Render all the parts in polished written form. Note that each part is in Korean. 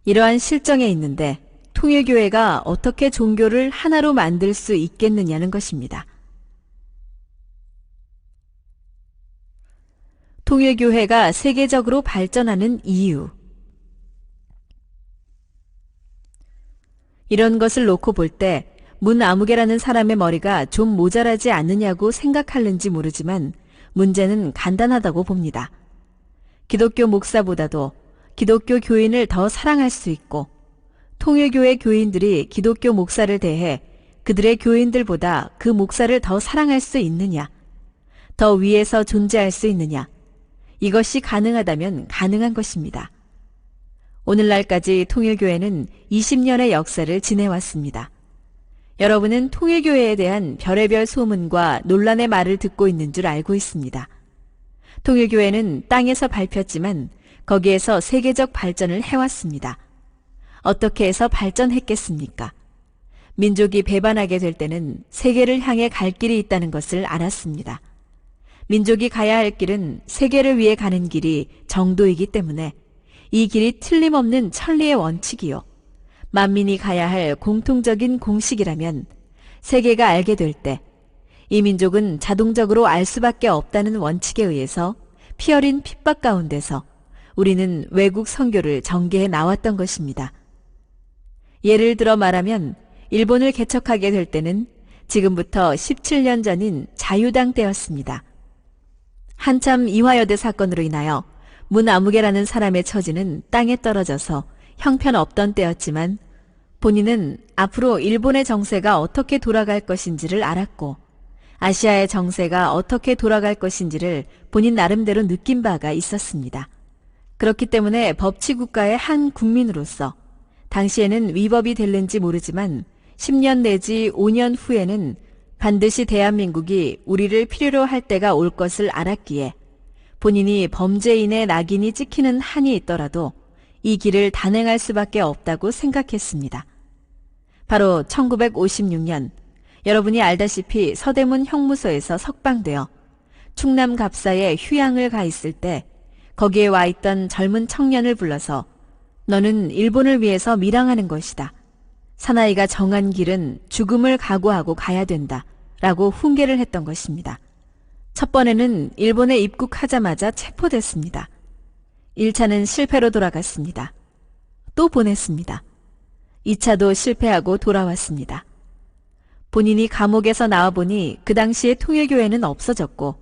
이러한 실정에 있는데 통일교회가 어떻게 종교를 하나로 만들 수 있겠느냐는 것입니다. 통일교회가 세계적으로 발전하는 이유. 이런 것을 놓고 볼 때 문아무개라는 사람의 머리가 좀 모자라지 않느냐고 생각하는지 모르지만 문제는 간단하다고 봅니다. 기독교 목사보다도 기독교 교인을 더 사랑할 수 있고 통일교회 교인들이 기독교 목사를 대해 그들의 교인들보다 그 목사를 더 사랑할 수 있느냐, 더 위에서 존재할 수 있느냐, 이것이 가능하다면 가능한 것입니다. 오늘날까지 통일교회는 20년의 역사를 지내왔습니다. 여러분은 통일교회에 대한 별의별 소문과 논란의 말을 듣고 있는 줄 알고 있습니다. 통일교회는 땅에서 밟혔지만 거기에서 세계적 발전을 해왔습니다. 어떻게 해서 발전했겠습니까? 민족이 배반하게 될 때는 세계를 향해 갈 길이 있다는 것을 알았습니다. 민족이 가야 할 길은 세계를 위해 가는 길이 정도이기 때문에 이 길이 틀림없는 천리의 원칙이요, 만민이 가야 할 공통적인 공식이라면 세계가 알게 될 때 이 민족은 자동적으로 알 수밖에 없다는 원칙에 의해서 피어린 핍박 가운데서 우리는 외국 선교를 전개해 나왔던 것입니다. 예를 들어 말하면 일본을 개척하게 될 때는 지금부터 17년 전인 자유당 때였습니다. 한참 이화여대 사건으로 인하여 문아무개라는 사람의 처지는 땅에 떨어져서 형편없던 때였지만 본인은 앞으로 일본의 정세가 어떻게 돌아갈 것인지를 알았고 아시아의 정세가 어떻게 돌아갈 것인지를 본인 나름대로 느낀 바가 있었습니다. 그렇기 때문에 법치국가의 한 국민으로서 당시에는 위법이 될는지 모르지만 10년 내지 5년 후에는 반드시 대한민국이 우리를 필요로 할 때가 올 것을 알았기에 본인이 범죄인의 낙인이 찍히는 한이 있더라도 이 길을 단행할 수밖에 없다고 생각했습니다. 바로 1956년 여러분이 알다시피 서대문 형무소에서 석방되어 충남 갑사에 휴양을 가 있을 때 거기에 와 있던 젊은 청년을 불러서 너는 일본을 위해서 밀항하는 것이다. 사나이가 정한 길은 죽음을 각오하고 가야 된다. 라고 훈계를 했던 것입니다. 첫 번에는 일본에 입국하자마자 체포됐습니다. 1차는 실패로 돌아갔습니다. 또 보냈습니다. 2차도 실패하고 돌아왔습니다. 본인이 감옥에서 나와보니 그 당시에 통일교회는 없어졌고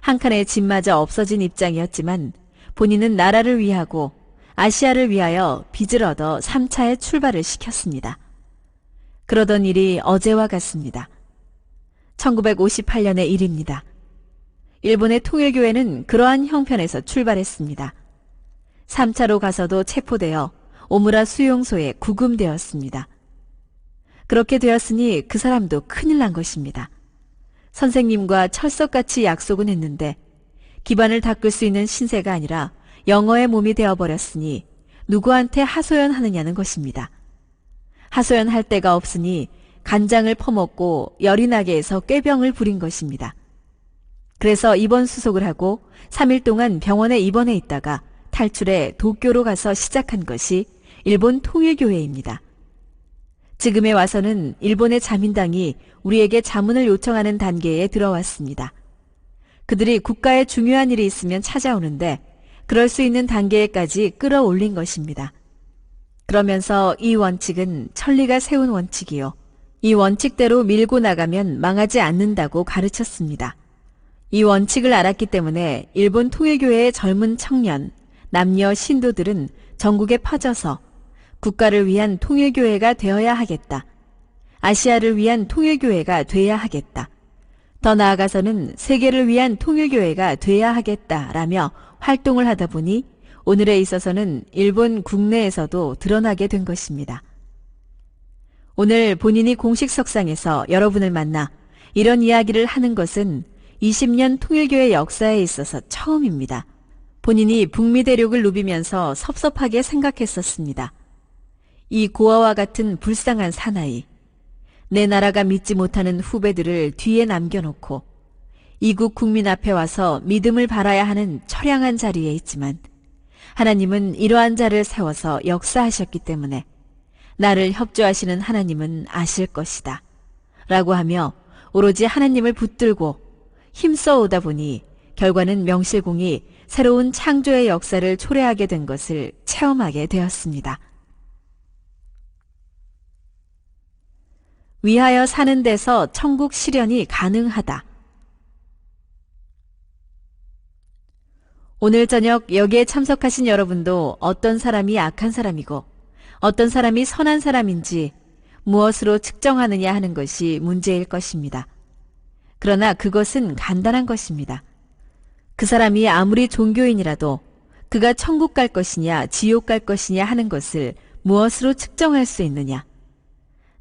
한 칸의 집마저 없어진 입장이었지만 본인은 나라를 위하고 아시아를 위하여 빚을 얻어 3차의 출발을 시켰습니다. 그러던 일이 어제와 같습니다. 1958년의 일입니다. 일본의 통일교회는 그러한 형편에서 출발했습니다. 3차로 가서도 체포되어 오무라 수용소에 구금되었습니다. 그렇게 되었으니 그 사람도 큰일 난 것입니다. 선생님과 철석같이 약속은 했는데 기반을 닦을 수 있는 신세가 아니라 영어의 몸이 되어버렸으니 누구한테 하소연하느냐는 것입니다. 하소연할 데가 없으니 간장을 퍼먹고 열이 나게 해서 꾀병을 부린 것입니다. 그래서 입원 수속을 하고 3일 동안 병원에 입원해 있다가 탈출해 도쿄로 가서 시작한 것이 일본 통일교회입니다. 지금에 와서는 일본의 자민당이 우리에게 자문을 요청하는 단계에 들어왔습니다. 그들이 국가에 중요한 일이 있으면 찾아오는데 그럴 수 있는 단계에까지 끌어올린 것입니다. 그러면서 이 원칙은 천리가 세운 원칙이요, 이 원칙대로 밀고 나가면 망하지 않는다고 가르쳤습니다. 이 원칙을 알았기 때문에 일본 통일교회의 젊은 청년, 남녀 신도들은 전국에 퍼져서 국가를 위한 통일교회가 되어야 하겠다. 아시아를 위한 통일교회가 돼야 하겠다. 더 나아가서는 세계를 위한 통일교회가 돼야 하겠다라며 활동을 하다 보니 오늘에 있어서는 일본 국내에서도 드러나게 된 것입니다. 오늘 본인이 공식 석상에서 여러분을 만나 이런 이야기를 하는 것은 20년 통일교회 역사에 있어서 처음입니다. 본인이 북미 대륙을 누비면서 섭섭하게 생각했었습니다. 이 고아와 같은 불쌍한 사나이, 내 나라가 믿지 못하는 후배들을 뒤에 남겨놓고 이국 국민 앞에 와서 믿음을 발아야 하는 처량한 자리에 있지만 하나님은 이러한 자를 세워서 역사하셨기 때문에 나를 협조하시는 하나님은 아실 것이다. 라고 하며 오로지 하나님을 붙들고 힘써 오다 보니 결과는 명실공히 새로운 창조의 역사를 초래하게 된 것을 체험하게 되었습니다. 위하여 사는 데서 천국 실현이 가능하다. 오늘 저녁 여기에 참석하신 여러분도 어떤 사람이 악한 사람이고 어떤 사람이 선한 사람인지 무엇으로 측정하느냐 하는 것이 문제일 것입니다. 그러나 그것은 간단한 것입니다. 그 사람이 아무리 종교인이라도 그가 천국 갈 것이냐 지옥 갈 것이냐 하는 것을 무엇으로 측정할 수 있느냐.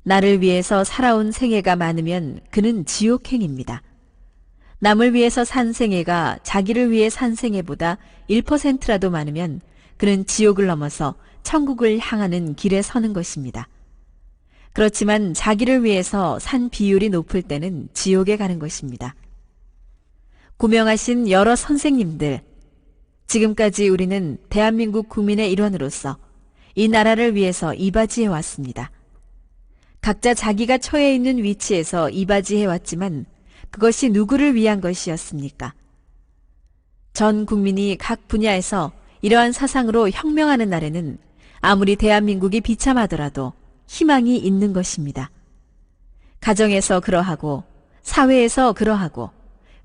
나를 위해서 살아온 생애가 많으면 그는 지옥행입니다. 남을 위해서 산 생애가 자기를 위해 산 생애보다 1%라도 많으면 그는 지옥을 넘어서 천국을 향하는 길에 서는 것입니다. 그렇지만 자기를 위해서 산 비율이 높을 때는 지옥에 가는 것입니다. 고명하신 여러 선생님들, 지금까지 우리는 대한민국 국민의 일원으로서 이 나라를 위해서 이바지해 왔습니다. 각자 자기가 처해 있는 위치에서 이바지해 왔지만 그것이 누구를 위한 것이었습니까? 전 국민이 각 분야에서 이러한 사상으로 혁명하는 날에는 아무리 대한민국이 비참하더라도 희망이 있는 것입니다. 가정에서 그러하고 사회에서 그러하고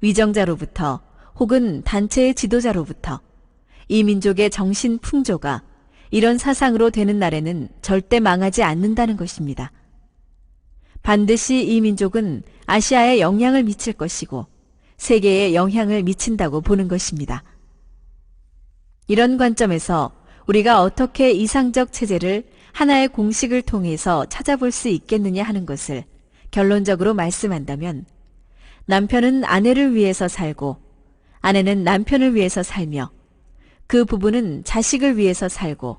위정자로부터 혹은 단체의 지도자로부터 이 민족의 정신 풍조가 이런 사상으로 되는 날에는 절대 망하지 않는다는 것입니다. 반드시 이 민족은 아시아에 영향을 미칠 것이고 세계에 영향을 미친다고 보는 것입니다. 이런 관점에서 우리가 어떻게 이상적 체제를 하나의 공식을 통해서 찾아볼 수 있겠느냐 하는 것을 결론적으로 말씀한다면 남편은 아내를 위해서 살고 아내는 남편을 위해서 살며 그 부부는 자식을 위해서 살고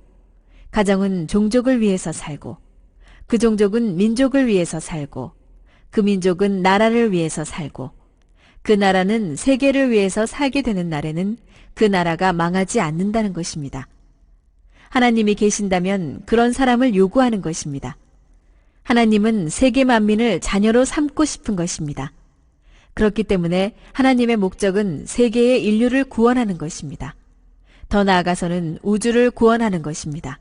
가정은 종족을 위해서 살고 그 종족은 민족을 위해서 살고 그 민족은 나라를 위해서 살고 그 나라는 세계를 위해서 살게 되는 날에는 그 나라가 망하지 않는다는 것입니다. 하나님이 계신다면 그런 사람을 요구하는 것입니다. 하나님은 세계 만민을 자녀로 삼고 싶은 것입니다. 그렇기 때문에 하나님의 목적은 세계의 인류를 구원하는 것입니다. 더 나아가서는 우주를 구원하는 것입니다.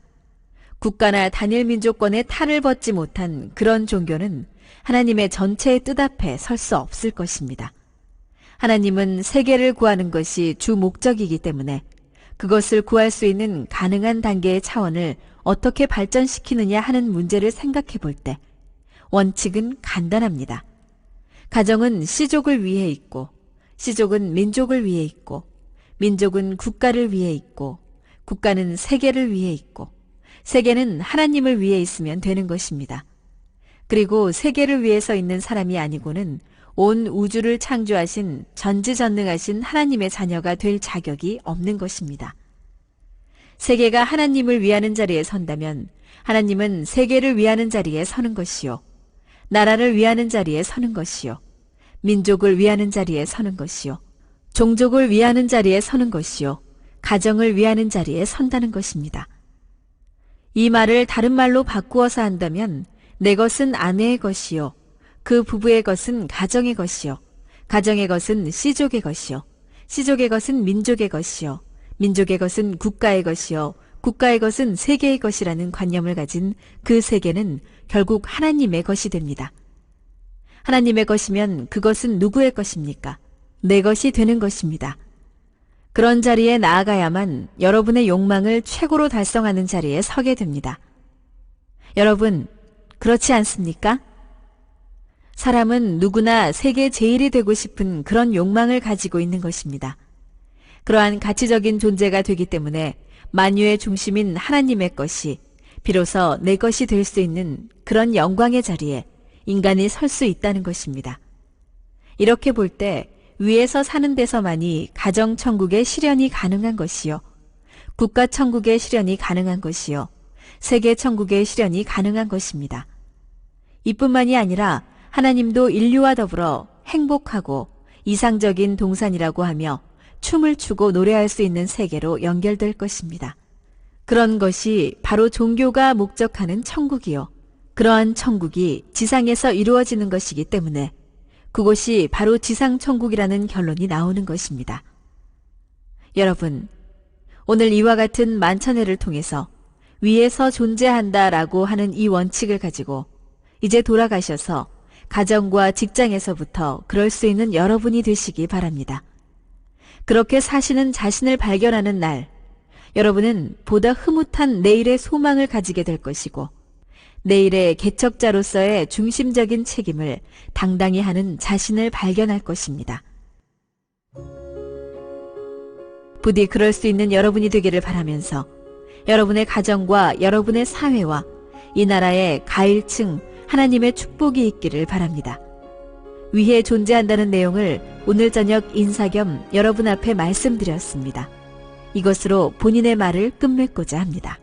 국가나 단일 민족권의 탈을 벗지 못한 그런 종교는 하나님의 전체의 뜻 앞에 설 수 없을 것입니다. 하나님은 세계를 구하는 것이 주 목적이기 때문에 그것을 구할 수 있는 가능한 단계의 차원을 어떻게 발전시키느냐 하는 문제를 생각해 볼 때 원칙은 간단합니다. 가정은 씨족을 위해 있고 씨족은 민족을 위해 있고 민족은 국가를 위해 있고 국가는 세계를 위해 있고 세계는 하나님을 위해 있으면 되는 것입니다. 그리고 세계를 위해서 있는 사람이 아니고는 온 우주를 창조하신 전지전능하신 하나님의 자녀가 될 자격이 없는 것입니다. 세계가 하나님을 위하는 자리에 선다면 하나님은 세계를 위하는 자리에 서는 것이요. 나라를 위하는 자리에 서는 것이요. 민족을 위하는 자리에 서는 것이요. 종족을 위하는 자리에 서는 것이요. 가정을 위하는 자리에 선다는 것입니다. 이 말을 다른 말로 바꾸어서 한다면 내 것은 아내의 것이요. 그 부부의 것은 가정의 것이요. 가정의 것은 씨족의 것이요. 씨족의 것은 민족의 것이요. 민족의 것은 국가의 것이요. 국가의 것은 세계의 것이라는 관념을 가진 그 세계는 결국 하나님의 것이 됩니다. 하나님의 것이면 그것은 누구의 것입니까? 내 것이 되는 것입니다. 그런 자리에 나아가야만 여러분의 욕망을 최고로 달성하는 자리에 서게 됩니다. 여러분, 그렇지 않습니까? 사람은 누구나 세계 제일이 되고 싶은 그런 욕망을 가지고 있는 것입니다. 그러한 가치적인 존재가 되기 때문에 만유의 중심인 하나님의 것이 비로소 내 것이 될 수 있는 그런 영광의 자리에 인간이 설 수 있다는 것입니다. 이렇게 볼 때 위에서 사는 데서만이 가정천국의 실현이 가능한 것이요. 국가천국의 실현이 가능한 것이요. 세계천국의 실현이 가능한 것입니다. 이뿐만이 아니라 하나님도 인류와 더불어 행복하고 이상적인 동산이라고 하며 춤을 추고 노래할 수 있는 세계로 연결될 것입니다. 그런 것이 바로 종교가 목적하는 천국이요. 그러한 천국이 지상에서 이루어지는 것이기 때문에 그곳이 바로 지상천국이라는 결론이 나오는 것입니다. 여러분, 오늘 이와 같은 만천회를 통해서 위에서 존재한다라고 하는 이 원칙을 가지고 이제 돌아가셔서 가정과 직장에서부터 그럴 수 있는 여러분이 되시기 바랍니다. 그렇게 사시는 자신을 발견하는 날, 여러분은 보다 흐뭇한 내일의 소망을 가지게 될 것이고 내일의 개척자로서의 중심적인 책임을 당당히 하는 자신을 발견할 것입니다. 부디 그럴 수 있는 여러분이 되기를 바라면서 여러분의 가정과 여러분의 사회와 이 나라의 가일층 하나님의 축복이 있기를 바랍니다. 위에 존재한다는 내용을 오늘 저녁 인사 겸 여러분 앞에 말씀드렸습니다. 이것으로 본인의 말을 끝맺고자 합니다.